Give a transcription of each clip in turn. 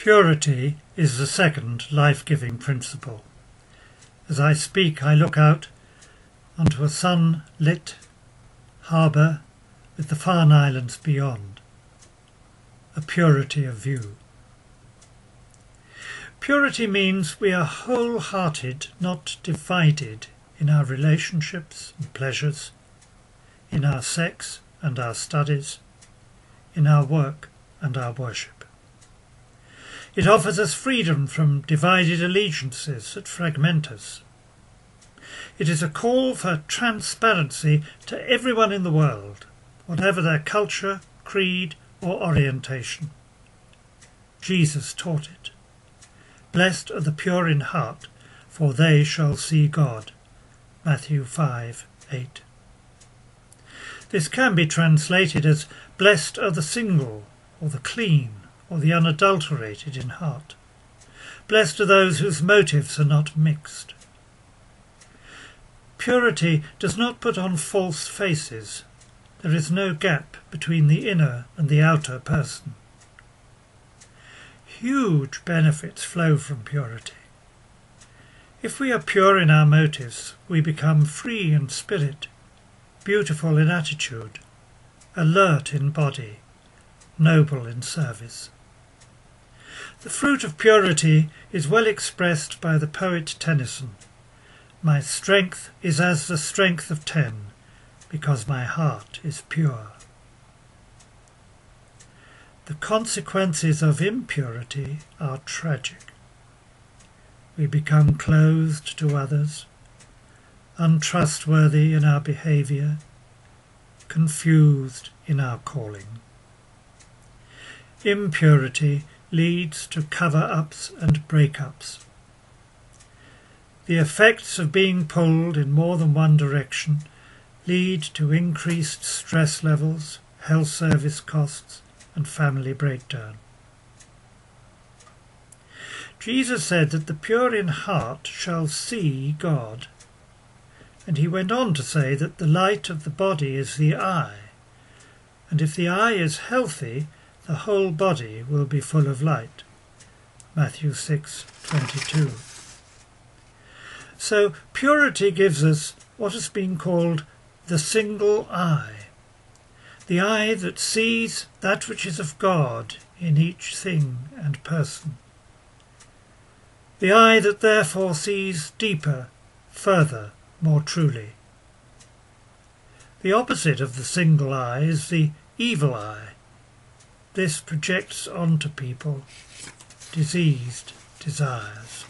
Purity is the second life-giving principle. As I speak, I look out onto a sun-lit harbour with the Farne Islands beyond, a purity of view. Purity means we are wholehearted, not divided, in our relationships and pleasures, in our sex and our studies, in our work and our worship. It offers us freedom from divided allegiances that fragment us. It is a call for transparency to everyone in the world, whatever their culture, creed or orientation. Jesus taught it. Blessed are the pure in heart, for they shall see God. Matthew 5:8. This can be translated as blessed are the single, or the clean, or the unadulterated in heart. Blessed are those whose motives are not mixed. Purity does not put on false faces. There is no gap between the inner and the outer person. Huge benefits flow from purity. If we are pure in our motives, we become free in spirit, beautiful in attitude, alert in body, noble in service. The fruit of purity is well expressed by the poet Tennyson. My strength is as the strength of 10, because my heart is pure. The consequences of impurity are tragic. We become closed to others, untrustworthy in our behaviour, confused in our calling. Impurity leads to cover-ups and break-ups. The effects of being pulled in more than one direction lead to increased stress levels, health service costs, and family breakdown. Jesus said that the pure in heart shall see God, and he went on to say that the light of the body is the eye, and if the eye is healthy, the whole body will be full of light. Matthew 6:22. So purity gives us what has been called the single eye, the eye that sees that which is of God in each thing and person, the eye that therefore sees deeper, further, more truly. The opposite of the single eye is the evil eye. This projects onto people diseased desires.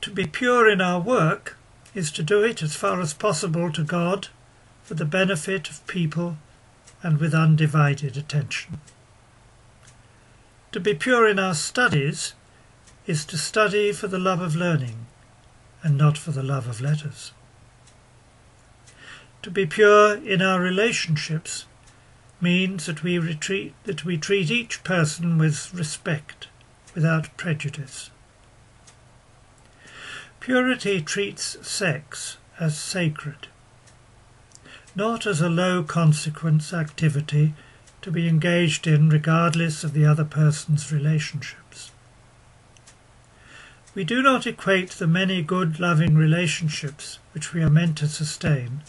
To be pure in our work is to do it as far as possible to God, for the benefit of people and with undivided attention. To be pure in our studies is to study for the love of learning and not for the love of letters. To be pure in our relationships means that we treat each person with respect, without prejudice. Purity treats sex as sacred, not as a low-consequence activity to be engaged in regardless of the other person's relationships. We do not equate the many good, loving relationships which we are meant to sustain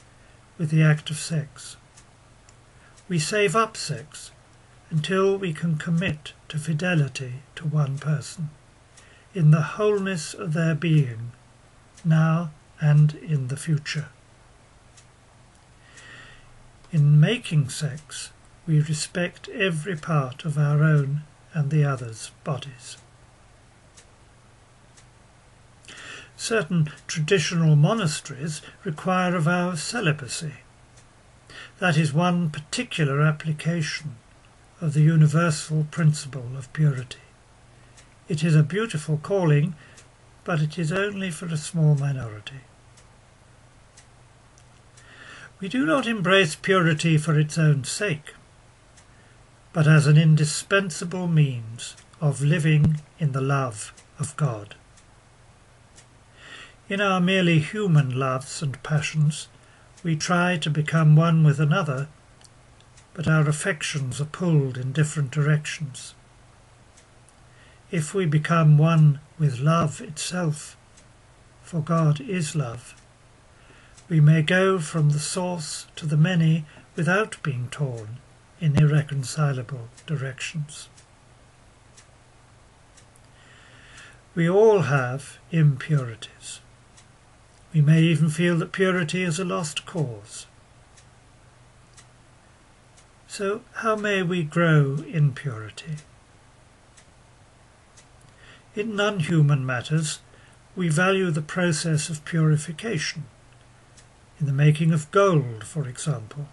with the act of sex. We save up sex until we can commit to fidelity to one person, in the wholeness of their being, now and in the future. In making sex, we respect every part of our own and the others' bodies. Certain traditional monasteries require a vow of celibacy. That is one particular application of the universal principle of purity. It is a beautiful calling, but it is only for a small minority. We do not embrace purity for its own sake, but as an indispensable means of living in the love of God. In our merely human loves and passions, we try to become one with another, but our affections are pulled in different directions. If we become one with love itself, for God is love, we may go from the source to the many without being torn in irreconcilable directions. We all have impurities. We may even feel that purity is a lost cause. So how may we grow in purity? In non-human matters, we value the process of purification, in the making of gold, for example.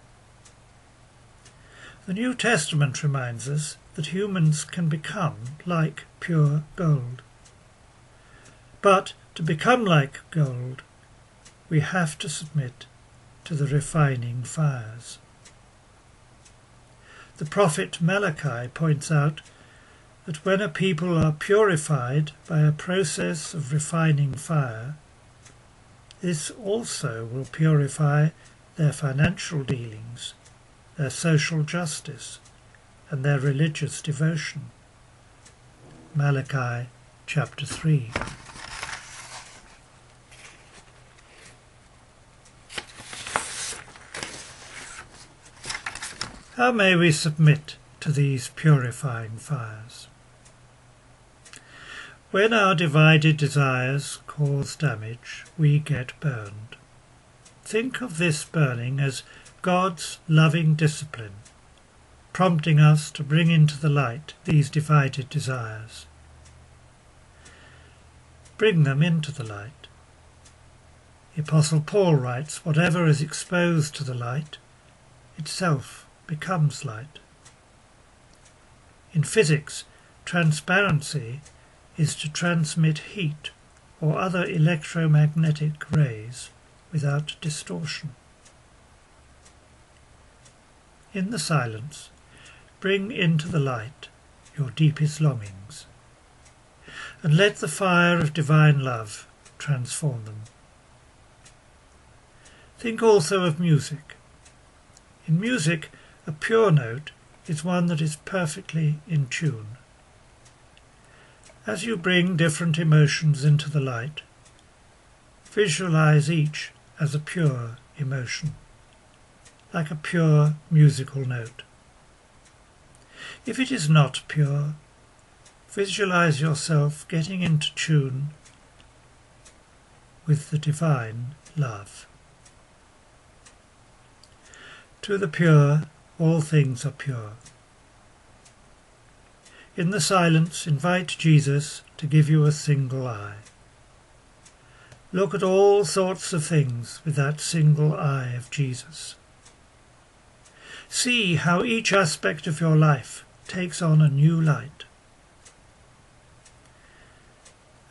The New Testament reminds us that humans can become like pure gold. But to become like gold, we have to submit to the refining fires. The prophet Malachi points out that when a people are purified by a process of refining fire, this also will purify their financial dealings, their social justice, and their religious devotion. Malachi chapter 3. How may we submit to these purifying fires? When our divided desires cause damage, we get burned. Think of this burning as God's loving discipline, prompting us to bring into the light these divided desires. Bring them into the light. The Apostle Paul writes, "Whatever is exposed to the light, itself becomes light." In physics, transparency is to transmit heat or other electromagnetic rays without distortion. In the silence, bring into the light your deepest longings, and let the fire of divine love transform them. Think also of music. In music, a pure note is one that is perfectly in tune. As you bring different emotions into the light, visualize each as a pure emotion, like a pure musical note. If it is not pure, visualize yourself getting into tune with the divine love. To the pure, all things are pure. In the silence, invite Jesus to give you a single eye. Look at all sorts of things with that single eye of Jesus. See how each aspect of your life takes on a new light.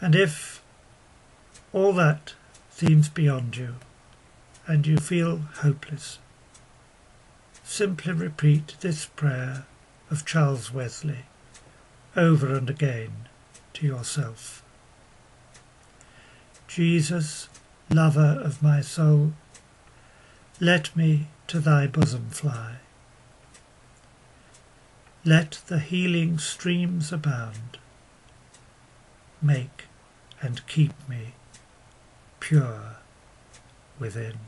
And if all that seems beyond you and you feel hopeless, simply repeat this prayer of Charles Wesley over and again to yourself. Jesus, lover of my soul, let me to thy bosom fly. Let the healing streams abound. Make and keep me pure within.